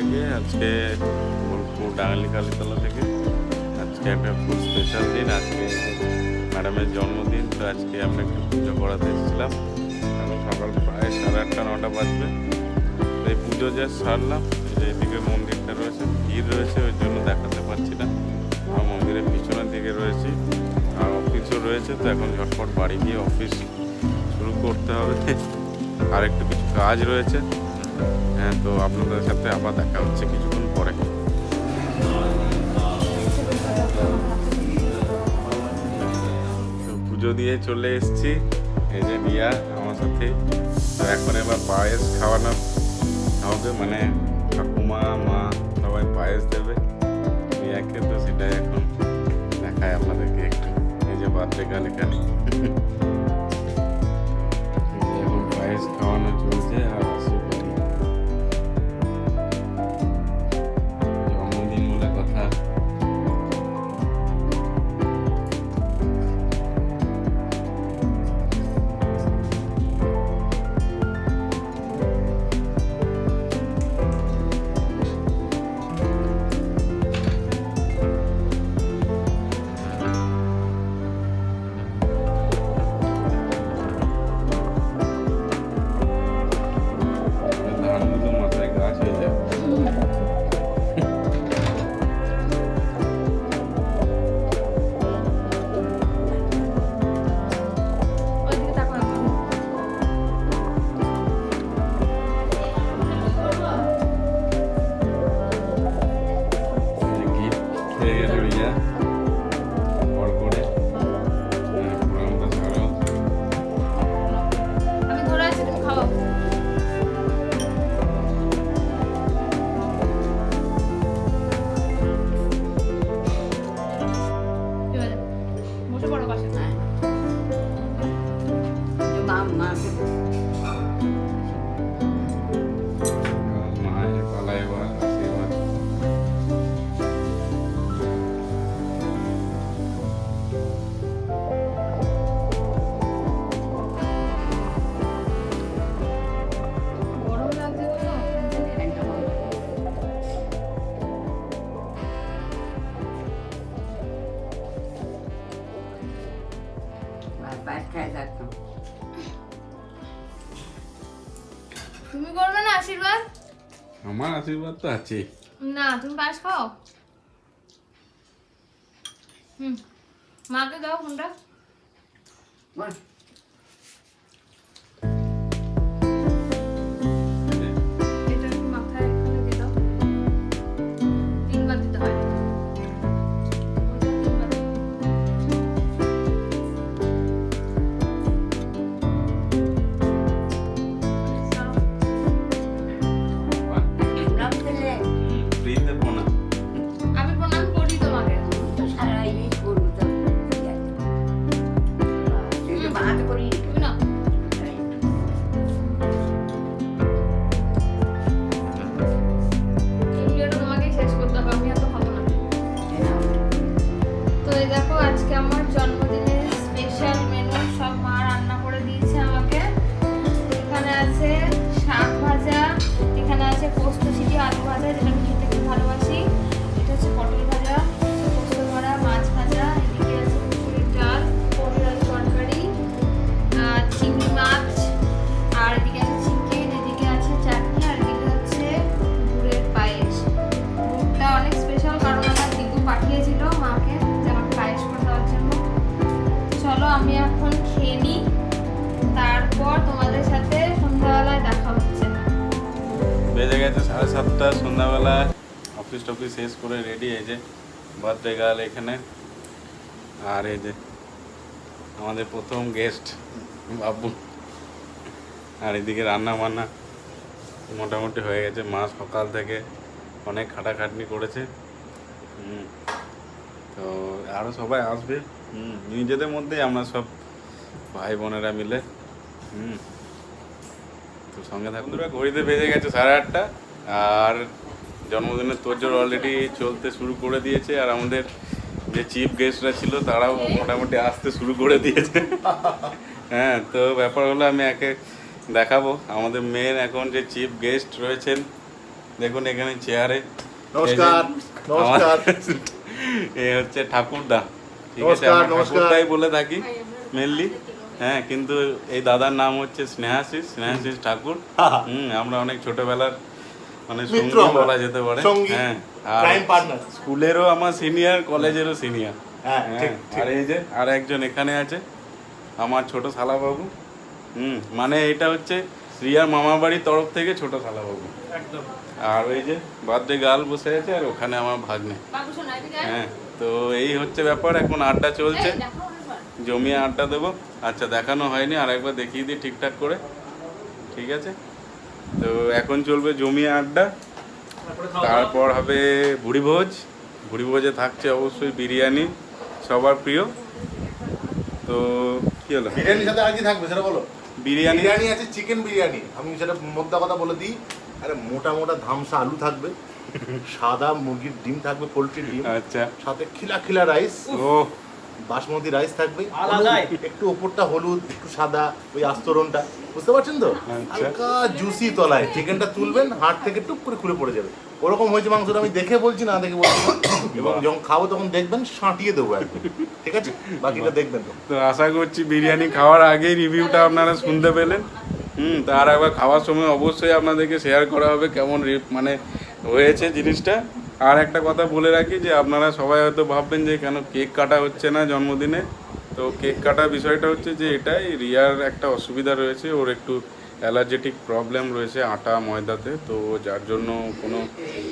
সবাইকে। আজকে বোলপুর ডাঙ্গালি কালীতলা থেকে আজকে একটা খুব স্পেশাল দিন। আজকে ম্যাডামের জন্মদিন, তো আজকে আমরা একটু পুজো করাতে এসেছিলাম। এখন সকাল প্রায় 8:30-9টা বাজবে। তো এই পুজো যা সারলাম, এইদিকে মন্দিরটা রয়েছে, ভিড় রয়েছে, ওই জন্য দেখাতে পারছি না। আর মন্দিরের পিছনের দিকে রয়েছি, আর অফিসও রয়েছে। তো এখন ঝটপট বাড়ি গিয়ে অফিস শুরু করতে হবে, আর একটু কিছু কাজ রয়েছে। হ্যাঁ, তো আপনাদের সাথে আবার দেখা হচ্ছে কিছুক্ষণ পরে। তো পুজো দিয়ে চলে এসেছি, এই যে রিয়া আমার সাথে। তো এখন এবার পায়েস খাওয়ানো হবে, মানে ঠাকুমা মা সবাই পায়েস দেবে রিয়াকে। তো সেটাই এখন দেখায় আপনাদেরকে একটু। এই যে বার্থডে গার্ল এখানে এখন পায়েস খাওয়ানো চলছে। আর জন্মদিন বলে কথা। ধানগুলো মাথায় গাছ হয়ে যাবে। তুমি করবে না আশীর্বাদ? আমার আশীর্বাদ তো আছে। না, তুমি পায়েস খাও। মাকে দাও ফোনটা। এটা একটু মাথায় এখানে দিয়ে দাও। 3বার দিতে হয়। আমি প্রণাম করি তোমাকে। তুমি না ভিডিওটা তোমাকেই শেষ করতে হবে, আমি এত খাবো না। তো এই দেখো, আজকে আমার জন্মদিনের স্পেশাল মেনু সব মা রান্না করে দিয়েছে আমাকে। এখানে আছে শাক ভাজা, এখানে আছে পোস্ত চিটি আলু ভাজা, যেটা আমি খেতে খুব ভালোবাসি। এটা হচ্ছে পটল ভাজা, পোস্ত ভরা মাছ ভাজা, এদিকে আছে মুসুরির ডাল, পনির আলু তরকারি, চিংড়ি মাছ, আর এদিকে আছে চিকেন, এদিকে আছে চাটনি, আর এদিকে হচ্ছে গুড়ের পায়েস। গুড়টা অনেক স্পেশাল, কারণ আমার দিদু পাঠিয়েছিল মাকে যে আমাকে পায়েস করে দেওয়ার জন্য। চলো আমি এখন খেয়ে নিই, তারপর তোমাদের সাথে সন্ধ্যাবেলায় দেখা হচ্ছে। বেজে গেছে 7:30 সন্ধ্যাবেলা। অফিস টফিস শেষ করে রেডি। এই যে বার্থডে গার্ল এখানে, আর এই যে আমাদের প্রথম গেস্ট বাবু। আর এদিকে রান্না বান্না মোটামুটি হয়ে গেছে। মা সকাল থেকে অনেক খাটাখাটনি করেছে। তো আরও সবাই আসবে, নিজেদের মধ্যেই আমরা সব ভাই বোনেরা মিলে। তো সঙ্গে থাকুন। ঘড়িতে বেজে গেছে 8:30, আর জন্মদিনের তোড়জোড় অলরেডি চলতে শুরু করে দিয়েছে। আর আমাদের যে চিফ গেস্টরা ছিল তারাও মোটামুটি আসতে শুরু করে দিয়েছে। হ্যাঁ, তো ব্যাপার হলো আমি একে দেখাবো। আমাদের মেন এখন যে চিফ গেস্ট রয়েছেন দেখুন এখানে চেয়ারে নমস্কার নমস্কার এ হচ্ছে ঠাকুরদা, ঠিক আছে, নমস্কার, আমরা নমস্কার। ঠাকুরদাই বলে থাকি মেনলি। হ্যাঁ, কিন্তু এই দাদার নাম হচ্ছে স্নেহাশিস ঠাকুর। আমরা অনেক ছোটবেলার মানে মিত্র সঙ্গী আমরা। বলা যেতে পারে। সঙ্গী, হ্যাঁ, আর crime partner। স্কুলেরও আমার সিনিয়র, কলেজেরও সিনিয়র। হ্যাঁ, ঠিক, ঠিক। আর এই যে আর একজন এখানে আছে আমার ছোট শালাবাবু। মানে এটা হচ্ছে রিয়ার মামা বাড়ির তরফ থেকে ছোট শালাবাবু। একদম। আর ওই যে বার্থডে গার্ল বসে আছে, আর ওখানে আমার ভাগ্নে। বাবু শোনা এদিকে আয়। হ্যাঁ, তো এই হচ্ছে ব্যাপার, এখন আড্ডা চলছে, এই, দেখো একবার। জমিয়ে আড্ডা দেবো। আচ্ছা, দেখানো হয়নি, আর একবার দেখিয়ে দিই ঠিকঠাক করে, ঠিক আছে? তো এখন চলবে জমিয়ে আড্ডা, তারপরে খাওয়া দাওয়া। তারপর হবে ভুড়িভোজ। ভুড়িভোজে থাকছে অবশ্যই বিরিয়ানি, সবার প্রিয়। তো কি হলো, বিরিয়ানির সাথে আর কি থাকবে সেটা বলো। বিরিয়ানি বিরিয়ানি আছে, চিকেন বিরিয়ানি। আমি সেটা মোদ্দা কথা বলে দিই। আরে মোটা মোটা ধামসা আলু থাকবে, সাদা মুরগির ডিম থাকবে, পোলট্রির ডিম, আচ্ছা, সাথে খিলা খিলা রাইস, ও বাসমতি রাইস থাকবে, আলাদাই। একটু ওপরটা হলুদ, একটু সাদা, ওই আস্তরণটা, বুঝতে পারছেন তো? আচ্ছা। হালকা জুসি তলায় চিকেনটা তুলবেন, হাড় থেকে টুক করে খুলে পড়ে যাবে। ওরকম হয়েছে মাংসটা, আমি দেখে বলছি না দেখে বলছি না। এবং যখন খাবো তখন দেখবেন সাঁটিয়ে দেবো একদম, ঠিক আছে? বাকিটা দেখবেন তো। তো আশা করছি বিরিয়ানি খাওয়ার আগেই রিভিউটা আপনারা শুনতে পেলেন। তার একবার খাওয়ার সময় অবশ্যই আপনাদেরকে শেয়ার করা হবে কেমন মানে হয়েছে জিনিসটা। আর একটা কথা বলে রাখি যে আপনারা সবাই হয়তো ভাববেন যে কেন কেক কাটা হচ্ছে না জন্মদিনে। তো কেক কাটার বিষয়টা হচ্ছে যে এটাই, রিয়ার একটা অসুবিধা রয়েছে, ওর একটু অ্যালার্জেটিক প্রবলেম রয়েছে আটা ময়দাতে, তো যার জন্য কোনো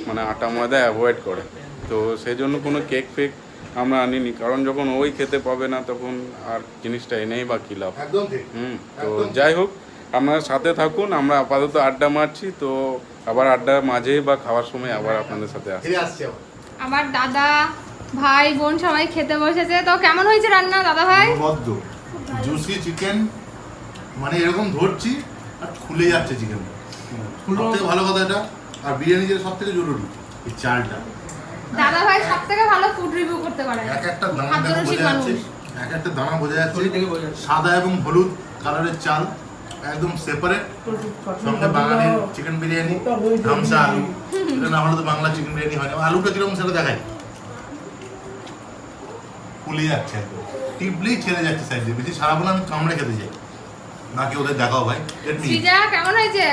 মানে আটা ময়দা অ্যাভয়েড করে। তো সেই জন্য কোনো কেক ফেক আমরা আনিনি, কারণ যখন ওই খেতে পাবে না তখন আর জিনিসটা এনেই বা কী লাভ। একদম ঠিক। তো যাই হোক, আপনারা সাথে থাকুন, আমরা আপাতত আড্ডা মারছি, তো আবার আড্ডার মাঝে বা খাওয়ার সময় আবার আপনাদের সাথে আসি। ফিরে আসছি আবার। আমার দাদা ভাই বোন সবাই খেতে বসেছে। তো কেমন হয়েছে রান্না দাদা ভাই? বদ্ধ জুসি চিকেন, মানে এরকম ধরছি আর খুলে যাচ্ছে চিকেন। সব থেকে ভালো কথা এটা, আর বিরিয়ানি যেটা সব থেকে জরুরি, এই চালটা দাদা ভাই সব থেকে ভালো ফুড রিভিউ করতে পারে। এক একটা দানা দেখে খাদ্যরসিক বোঝা যাচ্ছে, মানুষ। এক একটা দানা বোঝা যাচ্ছে। ছবি দেখে বোঝা যাচ্ছে। সাদা এবং হলুদ কালারের চাল, একদম সেপারেট। সঙ্গে বাঙালির চিকেন বিরিয়ানি, ধামসা আলু, এটা না হলে তো বাংলা চিকেন বিরিয়ানি হয় না। আলুটা কিরকম সেটা দেখাই, ফুলে যাচ্ছে একদম, টিপলেই ছেড়ে যাচ্ছে সাইড দিয়ে। বেশি সারাবো না, আমি কামড়ে খেতে চাই। নাকি ওদের দেখাও ভাই। Let me eat. সৃজা কেমন হয়েছে?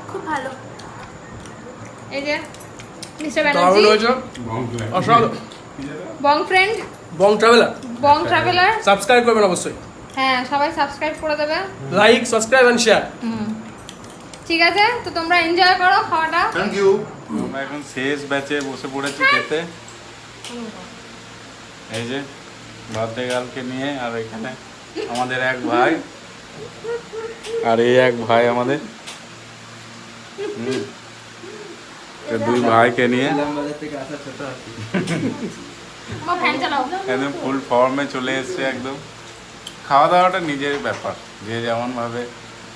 খুব ভালো। এই যে মিস্টার দারুণ ব্যানার্জি, হয়েছে, অসাধারণ। Bong friend, bong traveller bong traveller. Subscribe করবেন অবশ্যই। হ্যাঁ, সবাই সাবস্ক্রাইব করে দেবে। Like, subscribe and share. ঠিক আছে, তো তোমরা এনজয় করো খাওয়াটা। Thank you. আমরা এখন শেষ ব্যাচে বসে পড়েছি খেতে। এই যে বার্থডে গার্লকে নিয়ে, আর এখানে আমাদের এক ভাই, আর এই এক ভাই আমাদের। তো দুই ভাইকে নিয়ে আমার ফ্যান চালাও। একদম ফুল ফর্মে চলে এসছে একদম। খাওয়া দাওয়াটা নিজের ব্যাপার, যে যেমনভাবে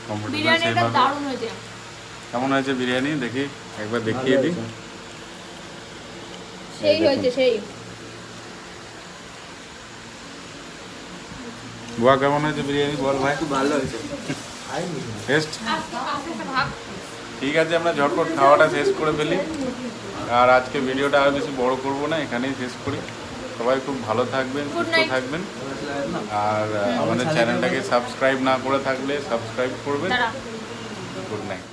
কমফোর্টেবল বিরিয়ানিটা সেইভাবে। দারুণ হয়েছে। কেমন হয়েছে বিরিয়ানি দেখি, একবার দেখিয়ে দিই। সেই হয়েছে সেই। বুয়া কেমন হয়েছে বিরিয়ানি বল ভাই? ভালো হয়েছে। টেস্ট আস্তে আস্তে ভাগ। ঠিক আছে, আমরা ঝটপট খাওয়াটা শেষ করে ফেলি। আর আজকে ভিডিওটা আর বেশি বড় করব না, এখানেই শেষ করি। সবাই খুব ভালো থাকবেন, Good সুস্থ night. থাকবেন। আর আমাদের চ্যানেলটাকে সাবস্ক্রাইব না করে থাকলে সাবস্ক্রাইব করবেন। দাঁড়া। Good night.